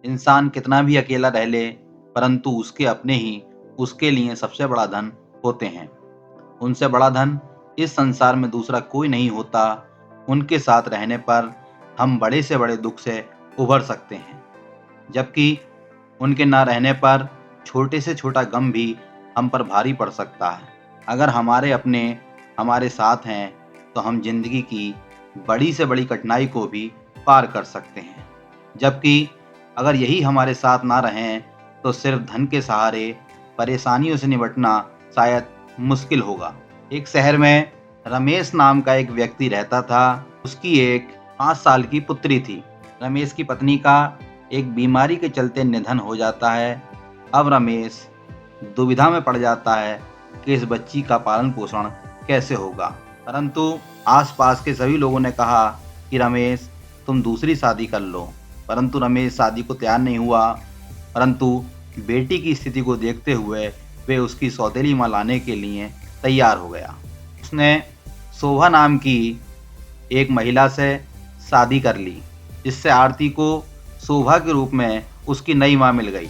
इंसान कितना भी अकेला रह ले, परंतु उसके अपने ही उसके लिए सबसे बड़ा धन होते हैं। उनसे बड़ा धन इस संसार में दूसरा कोई नहीं होता। उनके साथ रहने पर हम बड़े से बड़े दुख से उभर सकते हैं, जबकि उनके ना रहने पर छोटे से छोटा गम भी हम पर भारी पड़ सकता है। अगर हमारे अपने हमारे साथ हैं तो हम जिंदगी की बड़ी से बड़ी कठिनाई को भी पार कर सकते हैं, जबकि अगर यही हमारे साथ ना रहें तो सिर्फ धन के सहारे परेशानियों से निपटना शायद मुश्किल होगा। एक शहर में रमेश नाम का एक व्यक्ति रहता था। उसकी एक 5 साल की पुत्री थी। रमेश की पत्नी का एक बीमारी के चलते निधन हो जाता है। अब रमेश दुविधा में पड़ जाता है कि इस बच्ची का पालन पोषण कैसे होगा। परंतु आसपास के सभी लोगों ने कहा कि रमेश, तुम दूसरी शादी कर लो। परंतु रमेश शादी को तैयार नहीं हुआ। परंतु बेटी की स्थिति को देखते हुए वे उसकी सौतेली माँ लाने के लिए तैयार हो गया। उसने शोभा नाम की एक महिला से शादी कर ली, जिससे आरती को शोभा के रूप में उसकी नई माँ मिल गई।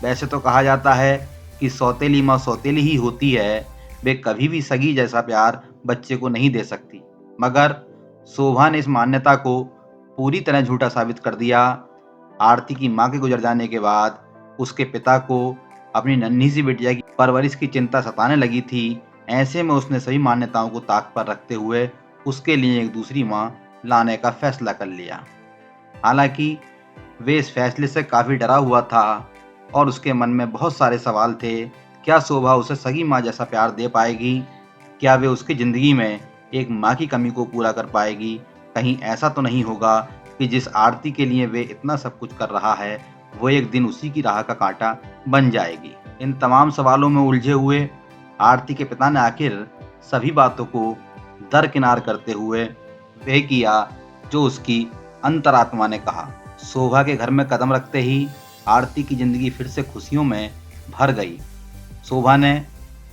वैसे तो कहा जाता है कि सौतेली माँ सौतेली ही होती है, वे कभी भी सगी जैसा प्यार बच्चे को नहीं दे सकती। मगर शोभा ने इस मान्यता को पूरी तरह झूठा साबित कर दिया। आरती की माँ के गुजर जाने के बाद उसके पिता को अपनी नन्ही सी बिटिया की परवरिश की चिंता सताने लगी थी। ऐसे में उसने सभी मान्यताओं को ताक पर रखते हुए उसके लिए एक दूसरी माँ लाने का फैसला कर लिया। हालांकि वे इस फैसले से काफ़ी डरा हुआ था और उसके मन में बहुत सारे सवाल थे। क्या शोभा उसे सगी माँ जैसा प्यार दे पाएगी? क्या वे उसकी ज़िंदगी में एक माँ की कमी को पूरा कर पाएगी? कहीं ऐसा तो नहीं होगा कि जिस आरती के लिए वे इतना सब कुछ कर रहा है वो एक दिन उसी की राह का कांटा बन जाएगी? इन तमाम सवालों में उलझे हुए आरती के पिता ने आखिर सभी बातों को दरकिनार करते हुए वह किया जो उसकी अंतरात्मा ने कहा। शोभा के घर में कदम रखते ही आरती की जिंदगी फिर से खुशियों में भर गई। शोभा ने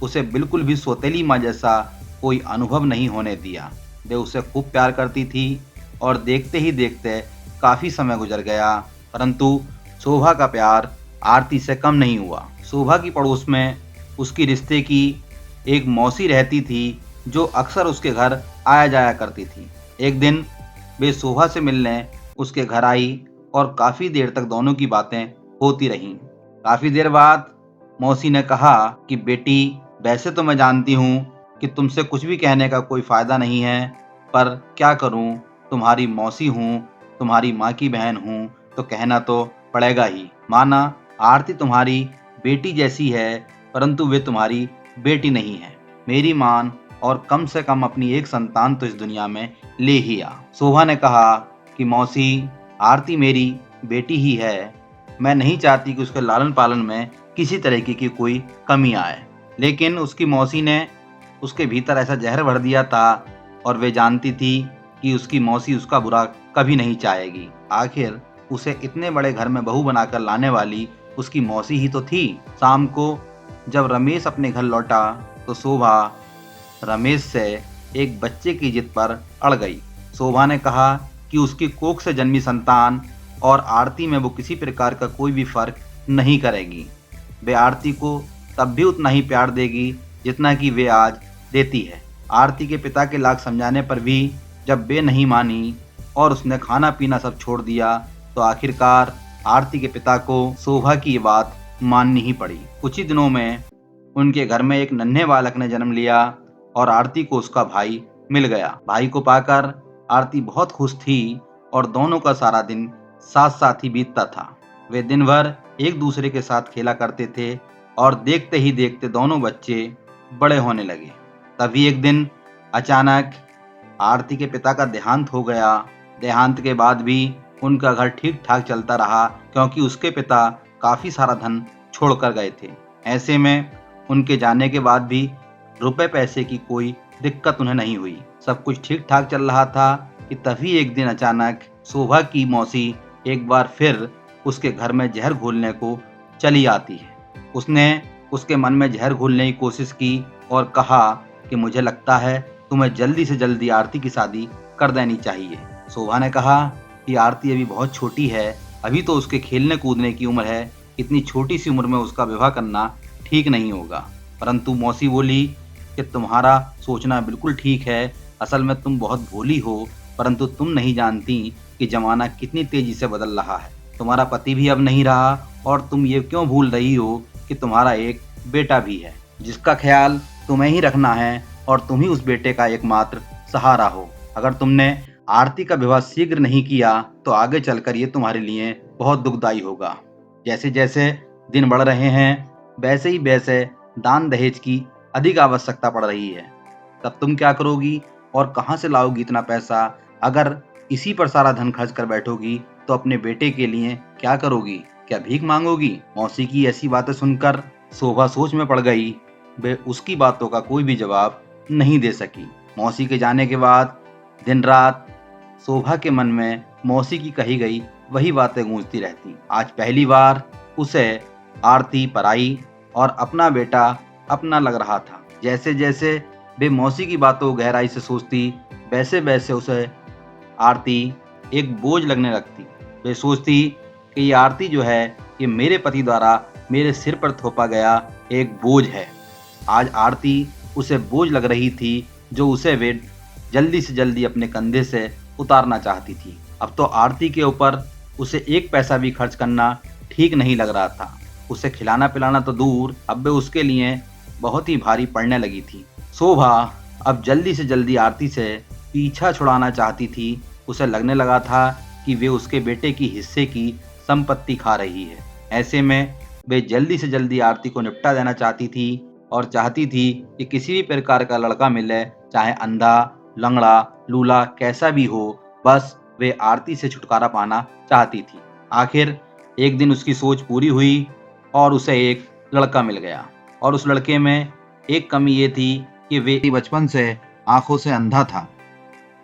उसे बिल्कुल भी सौतेली माँ जैसा कोई अनुभव नहीं होने दिया। वे उसे खूब प्यार करती थी और देखते ही देखते काफ़ी समय गुजर गया, परंतु शोभा का प्यार आरती से कम नहीं हुआ। शोभा की पड़ोस में उसकी रिश्ते की एक मौसी रहती थी जो अक्सर उसके घर आया जाया करती थी। एक दिन वे शोभा से मिलने उसके घर आई और काफ़ी देर तक दोनों की बातें होती रहीं। काफ़ी देर बाद मौसी ने कहा कि बेटी, वैसे तो मैं जानती हूँ कि तुमसे कुछ भी कहने का कोई फ़ायदा नहीं है, पर क्या करूँ, तुम्हारी मौसी हूँ, तुम्हारी माँ की बहन हूँ, तो कहना तो पड़ेगा ही। माना आरती तुम्हारी बेटी जैसी है, परंतु वे तुम्हारी बेटी नहीं है। मेरी मान और कम से कम अपनी एक संतान तो इस दुनिया में ले ही आ। शोभा ने कहा कि मौसी, आरती मेरी बेटी ही है। मैं नहीं चाहती कि उसके लालन पालन में किसी तरीके की कोई कमी आए। लेकिन उसकी मौसी ने उसके भीतर ऐसा जहर भर दिया था और वे जानती थी कि उसकी मौसी उसका बुरा कभी नहीं चाहेगी। आखिर उसे इतने बड़े घर में बहू बनाकर लाने वाली उसकी मौसी ही तो थी। शाम को जब रमेश अपने घर लौटा तो शोभा रमेश से एक बच्चे की जिद पर अड़ गई। शोभा ने कहा कि उसकी कोख से जन्मी संतान और आरती में वो किसी प्रकार का कोई भी फर्क नहीं करेगी। वे आरती को तब भी उतना ही प्यार देगी जितना कि वे आज देती है। आरती के पिता के लाख समझाने पर भी जब वे नहीं मानी और उसने खाना पीना सब छोड़ दिया तो आखिरकार आरती के पिता को शोभा की ये बात माननी ही पड़ी। कुछ ही दिनों में उनके घर में एक नन्हे बालक ने जन्म लिया और आरती को उसका भाई मिल गया। भाई को पाकर आरती बहुत खुश थी और दोनों का सारा दिन साथ साथ ही बीतता था। वे दिन भर एक दूसरे के साथ खेला करते थे और देखते ही देखते दोनों बच्चे बड़े होने लगे। तभी एक दिन अचानक आरती के पिता का देहांत हो गया। देहांत के बाद भी उनका घर ठीक ठाक चलता रहा क्योंकि उसके पिता काफी सारा धन छोड़कर गए थे। ऐसे में उनके जाने के बाद भी रुपए पैसे की कोई दिक्कत उन्हें नहीं हुई। सब कुछ ठीक ठाक चल रहा था कि तभी एक दिन अचानक शोभा की मौसी एक बार फिर उसके घर में जहर घोलने को चली आती है। उसने उसके मन में जहर घोलने की कोशिश की और कहा कि मुझे लगता है तुम्हें जल्दी से जल्दी आरती की शादी कर देनी चाहिए। शोभा ने कहा कि आरती अभी बहुत छोटी है अभी तो उसके खेलने कूदने की उम्र है, इतनी छोटी सी उम्र में उसका विवाह करना ठीक नहीं होगा। परंतु मौसी बोली कि तुम्हारा सोचना बिल्कुल ठीक है, असल में तुम बहुत भोली हो, परंतु तुम नहीं जानती कि ज़माना कितनी तेज़ी से बदल रहा है। तुम्हारा पति भी अब नहीं रहा और तुम ये क्यों भूल रही हो कि तुम्हारा एक बेटा भी है, जिसका ख्याल तुम्हें ही रखना है और तुम ही उस बेटे का एकमात्र सहारा हो। अगर तुमने आरती का विवाह शीघ्र नहीं किया तो आगे चलकर ये तुम्हारे लिए बहुत दुखदायी होगा। जैसे जैसे दिन बढ़ रहे हैं वैसे ही वैसे दान दहेज की अधिक आवश्यकता पड़ रही है। तब तुम क्या करोगी और कहाँ से लाओगी इतना पैसा? अगर इसी पर सारा धन खर्च कर बैठोगी तो अपने बेटे के लिए क्या करोगी? क्या भीख मांगोगी? मौसी की ऐसी बातें सुनकर शोभा सोच में पड़ गई। वे उसकी बातों का कोई भी जवाब नहीं दे सकी। मौसी के जाने के बाद दिन रात शोभा के मन में मौसी की कही गई वही बातें गूंजती रहती। आज पहली बार उसे आरती पराई और अपना बेटा अपना लग रहा था। जैसे जैसे वे मौसी की बातों को गहराई से सोचती वैसे वैसे उसे आरती एक बोझ लगने लगती। वे सोचती कि ये आरती जो है ये मेरे पति द्वारा मेरे सिर पर थोपा गया एक बोझ है। आज आरती उसे बोझ लग रही थी जो उसे वे जल्दी से जल्दी अपने कंधे से उतारना चाहती थी। अब तो आरती के ऊपर उसे एक पैसा भी खर्च करना ठीक नहीं लग रहा था। उसे खिलाना पिलाना तो दूर, अब वे उसके लिए बहुत ही भारी पड़ने लगी थी। शोभा अब जल्दी से जल्दी आरती से पीछा छुड़ाना चाहती थी। उसे लगने लगा था कि वे उसके बेटे की हिस्से की संपत्ति खा रही है। ऐसे में वे जल्दी से जल्दी आरती को निपटा देना चाहती थी और चाहती थी कि किसी भी प्रकार का लड़का मिले, चाहे अंधा, लंगड़ा, लूला कैसा भी हो, बस वे आरती से छुटकारा पाना चाहती थी। आखिर एक दिन उसकी सोच पूरी हुई और उसे एक लड़का मिल गया। और उस लड़के में एक कमी ये थी कि वे बचपन से आंखों से अंधा था।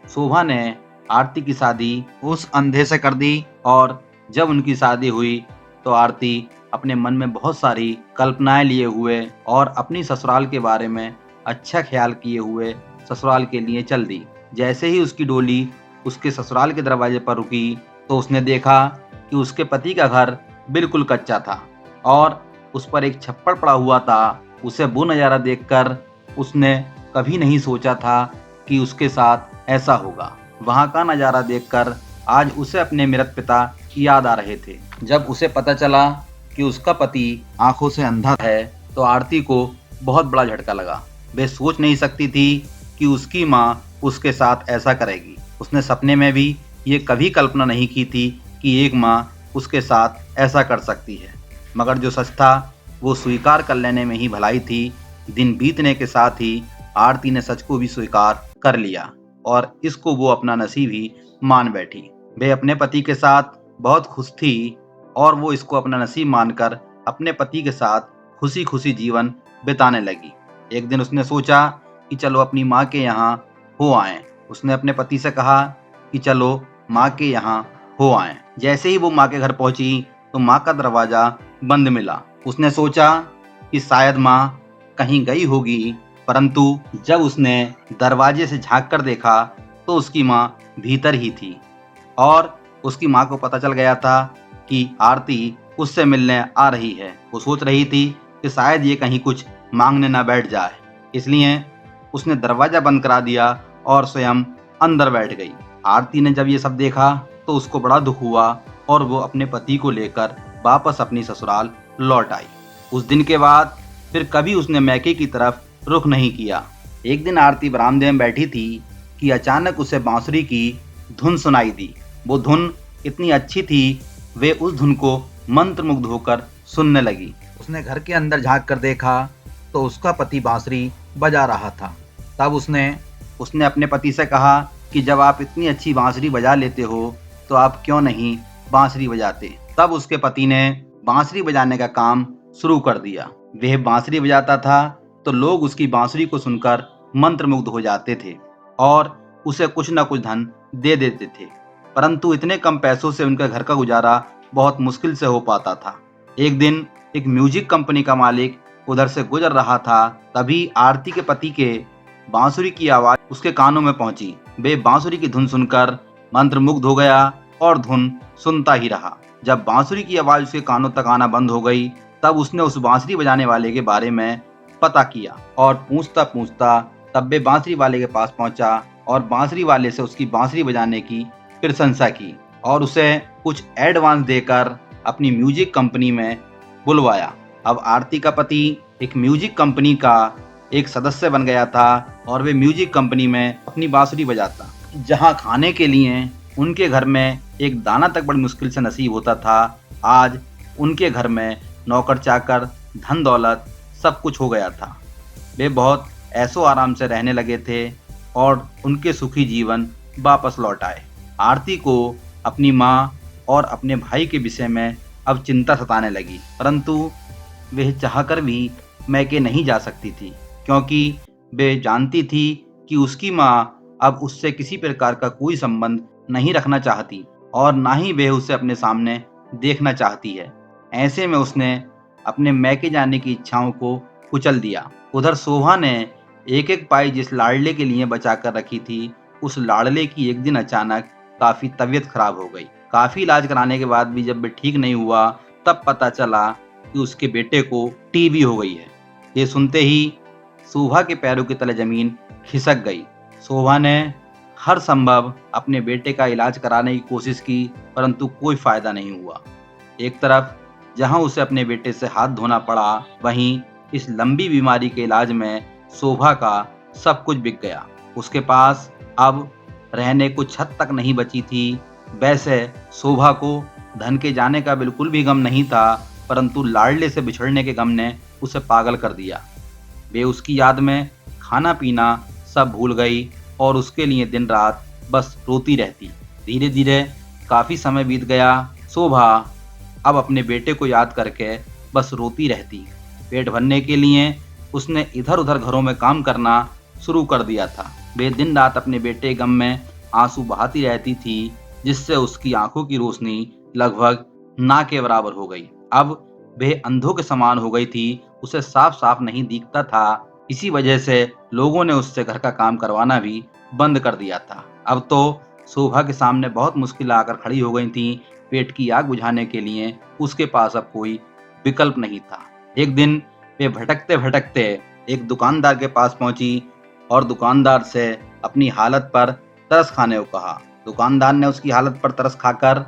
शोभा ने आरती की शादी उस अंधे से कर दी और जब उनकी शादी हुई तो आरती अपने मन में बहुत सारी कल्पनाएं लिए हुए और अपनी ससुराल के बारे में अच्छा ख्याल किए हुए ससुराल के लिए चल दी। जैसे ही उसकी डोली उसके ससुराल के दरवाजे पर रुकी तो उसने देखा कि उसके पति का घर बिल्कुल कच्चा था और उस पर एक छप्पड़ पड़ा हुआ था। उसे वो नज़ारा देखकर उसने कभी नहीं सोचा था कि उसके साथ ऐसा होगा। वहाँ का नज़ारा देखकर आज उसे अपने मृत पिता की याद आ रहे थे। जब उसे पता चला कि उसका पति आंखों से अंधा है तो आरती को बहुत बड़ा झटका लगा। वे सोच नहीं सकती थी कि उसकी माँ उसके साथ ऐसा करेगी। उसने सपने में भी ये कभी कल्पना नहीं की थी कि एक माँ उसके साथ ऐसा कर सकती है। मगर जो सच था वो स्वीकार कर लेने में ही भलाई थी। दिन बीतने के साथ ही आरती ने सच को भी स्वीकार कर लिया और इसको वो अपना नसीब ही मान बैठी। वे अपने पति के साथ बहुत खुश थी और वो इसको अपना नसीब मानकर अपने पति के साथ खुशी खुशी जीवन बिताने लगी। एक दिन उसने सोचा कि चलो अपनी माँ के यहाँ हो आएं। उसने अपने पति से कहा कि चलो माँ के यहाँ हो आएं। जैसे ही वो माँ के घर पहुंची तो माँ का दरवाजा बंद मिला। उसने सोचा कि शायद माँ कहीं गई होगी, परंतु जब उसने दरवाजे से झांक कर देखा तो उसकी माँ भीतर ही थी और उसकी माँ को पता चल गया था कि आरती उससे मिलने आ रही है। वो सोच रही थी कि शायद ये कहीं कुछ मांगने ना बैठ जाए, इसलिए उसने दरवाजा बंद करा दिया और स्वयं अंदर बैठ गई। आरती ने जब ये सब देखा तो उसको बड़ा दुख हुआ और वो अपने पति को लेकर वापस अपनी ससुराल लौट आई। उस दिन के बाद फिर कभी उसने मैके की तरफ रुख नहीं किया। एक दिन आरती बरामदे में बैठी थी कि अचानक उसे बांसुरी की धुन सुनाई दी। वो धुन इतनी अच्छी थी, वे उस धुन को मंत्रमुग्ध होकर सुनने लगी। उसने घर के अंदर झांक कर देखा तो उसका पति बांसुरी बजा रहा था। तब उसने अपने पति से कहा कि जब आप इतनी अच्छी बांसुरी बजा लेते हो तो आप क्यों नहीं बांसुरी बजाते। तब उसके पति ने बांसुरी बजाने का काम शुरू कर दिया। वह बांसुरी बजाता था तो लोग उसकी बांसुरी को सुनकर मंत्रमुग्ध हो जाते थे और उसे कुछ न कुछ धन दे देते थे, परंतु इतने कम पैसों से उनके घर का गुजारा बहुत मुश्किल से हो पाता था। एक दिन एक म्यूजिक कंपनी का मालिक उधर से गुजर रहा था, तभी आरती के पति के बांसुरी की आवाज उसके कानों में पहुंची। वे बांसुरी की धुन सुनकर मंत्रमुग्ध हो गया और धुन सुनता ही रहा। जब बांसुरी की आवाज उसके कानों तक आना बंद हो गई, तब उसने उस बांसुरी बजाने वाले के बारे में पता किया और पूछता पूछता तब वे बांसुरी वाले के पास पहुंचा और बांसुरी वाले से उसकी बांसुरी बजाने की प्रशंसा की और उसे कुछ एडवांस देकर अपनी म्यूजिक कंपनी में बुलवाया। अब आरती का पति एक म्यूजिक कंपनी का एक सदस्य बन गया था और वे म्यूजिक कंपनी में अपनी बांसुरी बजाता। जहां खाने के लिए उनके घर में एक दाना तक बड़ी मुश्किल से नसीब होता था, आज उनके घर में नौकर चाकर, धन दौलत सब कुछ हो गया था। वे बहुत ऐशो आराम से रहने लगे थे और उनके सुखी जीवन वापस लौट आए। आरती को अपनी माँ और अपने भाई के विषय में अब चिंता सताने लगी, परंतु वह चाहकर भी मैके नहीं जा सकती थी, क्योंकि वे जानती थी कि उसकी माँ अब उससे किसी प्रकार का कोई संबंध नहीं रखना चाहती और ना ही वह उसे अपने सामने देखना चाहती है। ऐसे में उसने अपने मैके जाने की इच्छाओं को कुचल दिया। उधर शोभा ने एक एक पाई जिस लाड़ले के लिए बचा कर रखी थी, उस लाड़ले की एक दिन अचानक काफी तबीयत खराब हो गई। काफी इलाज कराने के बाद भी जब वे ठीक नहीं हुआ, तब पता चला कि उसके बेटे को टीबी हो गई है। ये सुनते ही शोभा के पैरों के तले जमीन खिसक गई। शोभा ने हर संभव अपने बेटे का इलाज कराने की कोशिश की, परंतु कोई फायदा नहीं हुआ। एक तरफ जहां उसे अपने बेटे से हाथ धोना पड़ा, वहीं इस लंबी बीमारी के इलाज में शोभा का सब कुछ बिक गया। उसके पास अब रहने को छत तक नहीं बची थी। वैसे शोभा को धन के जाने का बिल्कुल भी गम नहीं था, परंतु लाडले से बिछड़ने के गम ने उसे पागल कर दिया। वे उसकी याद में खाना पीना सब भूल गई और उसके लिए दिन रात बस रोती रहती। धीरे धीरे काफी समय बीत गया। शोभा अब अपने बेटे को याद करके बस रोती रहती। पेट भरने के लिए उसने इधर उधर घरों में काम करना शुरू कर दिया था। वे दिन रात अपने बेटे गम में आंसू बहाती रहती थी, जिससे उसकी आंखों की रोशनी लगभग ना के बराबर हो गई। अब वह अंधों के समान हो गई थी, उसे साफ साफ नहीं दिखता था। इसी वजह से लोगों ने उससे घर का काम करवाना भी बंद कर दिया था। अब तो शोभा के सामने बहुत मुश्किल आकर खड़ी हो गई थी। पेट की आग बुझाने के लिए उसके पास अब कोई विकल्प नहीं था। एक दिन वे भटकते भटकते एक दुकानदार के पास पहुंची और दुकानदार से अपनी हालत पर तरस खाने को कहा। दुकानदार ने उसकी हालत पर तरस खाकर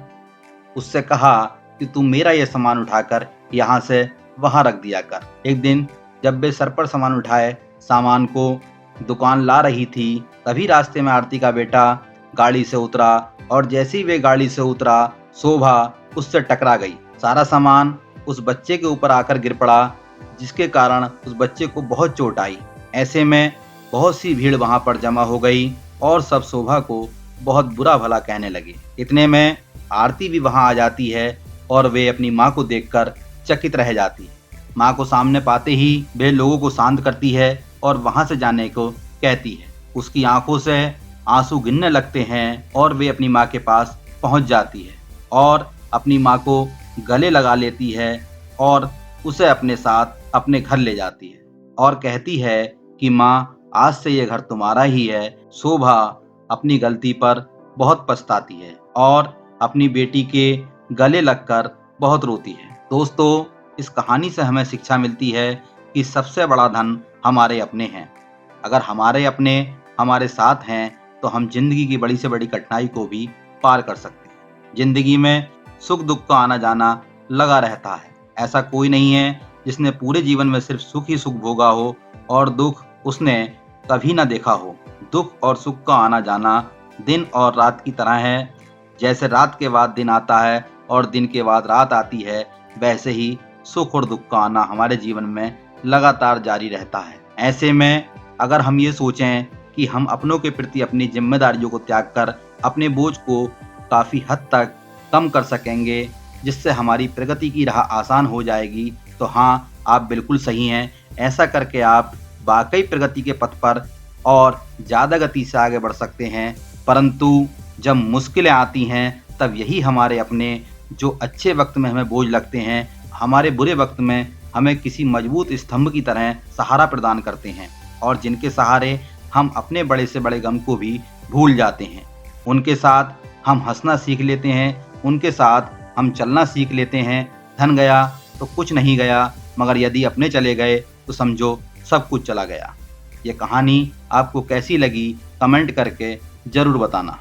उससे कहा कि तू मेरा ये सामान उठाकर यहाँ से वहां रख दिया कर। एक दिन जब वे सर पर सामान उठाए सामान को दुकान ला रही थी, तभी रास्ते में आरती का बेटा गाड़ी से उतरा और जैसे ही वे गाड़ी से उतरा, शोभा उससे टकरा गई। सारा सामान उस बच्चे के ऊपर आकर गिर पड़ा, जिसके कारण उस बच्चे को बहुत चोट आई। ऐसे में बहुत सी भीड़ वहां पर जमा हो गई और सब शोभा को बहुत बुरा भला कहने लगे। इतने में आरती भी वहां आ जाती है और वे अपनी माँ को देखकर चकित रह जाती। माँ को सामने पाते ही वे लोगों को शांत करती है और वहां से जाने को कहती है। उसकी आंखों से आंसू गिरने लगते हैं और वे अपनी माँ के पास पहुंच जाती है और अपनी माँ को गले लगा लेती है और उसे अपने साथ अपने घर ले जाती है और कहती है कि माँ, आज से ये घर तुम्हारा ही है। शोभा अपनी गलती पर बहुत पछताती है और अपनी बेटी के गले लगकर बहुत रोती है। दोस्तों, इस कहानी से हमें शिक्षा मिलती है कि सबसे बड़ा धन हमारे अपने हैं। अगर हमारे अपने हमारे साथ हैं तो हम जिंदगी की बड़ी से बड़ी कठिनाई को भी पार कर सकते हैं। जिंदगी में सुख दुख का आना जाना लगा रहता है। ऐसा कोई नहीं है जिसने पूरे जीवन में सिर्फ सुख ही सुख भोगा हो और दुख उसने कभी ना देखा हो। दुख और सुख का आना जाना दिन और रात की तरह है। जैसे रात के बाद दिन आता है और दिन के बाद रात आती है, वैसे ही सुख और दुख का आना हमारे जीवन में लगातार जारी रहता है। ऐसे में अगर हम ये सोचें कि हम अपनों के प्रति अपनी जिम्मेदारियों को त्याग कर अपने बोझ को काफी हद तक कम कर सकेंगे, जिससे हमारी प्रगति की राह आसान हो जाएगी, तो हाँ, आप बिल्कुल सही हैं। ऐसा करके आप वाकई प्रगति के पथ पर और ज़्यादा गति से आगे बढ़ सकते हैं। परंतु जब मुश्किलें आती हैं, तब यही हमारे अपने जो अच्छे वक्त में हमें बोझ लगते हैं, हमारे बुरे वक्त में हमें किसी मजबूत स्तंभ की तरह सहारा प्रदान करते हैं और जिनके सहारे हम अपने बड़े से बड़े गम को भी भूल जाते हैं। उनके साथ हम हंसना सीख लेते हैं, उनके साथ हम चलना सीख लेते हैं, धन गया तो कुछ नहीं गया, मगर यदि अपने चले गए तो समझो सब कुछ चला गया। ये कहानी आपको कैसी लगी कमेंट करके जरूर बताना।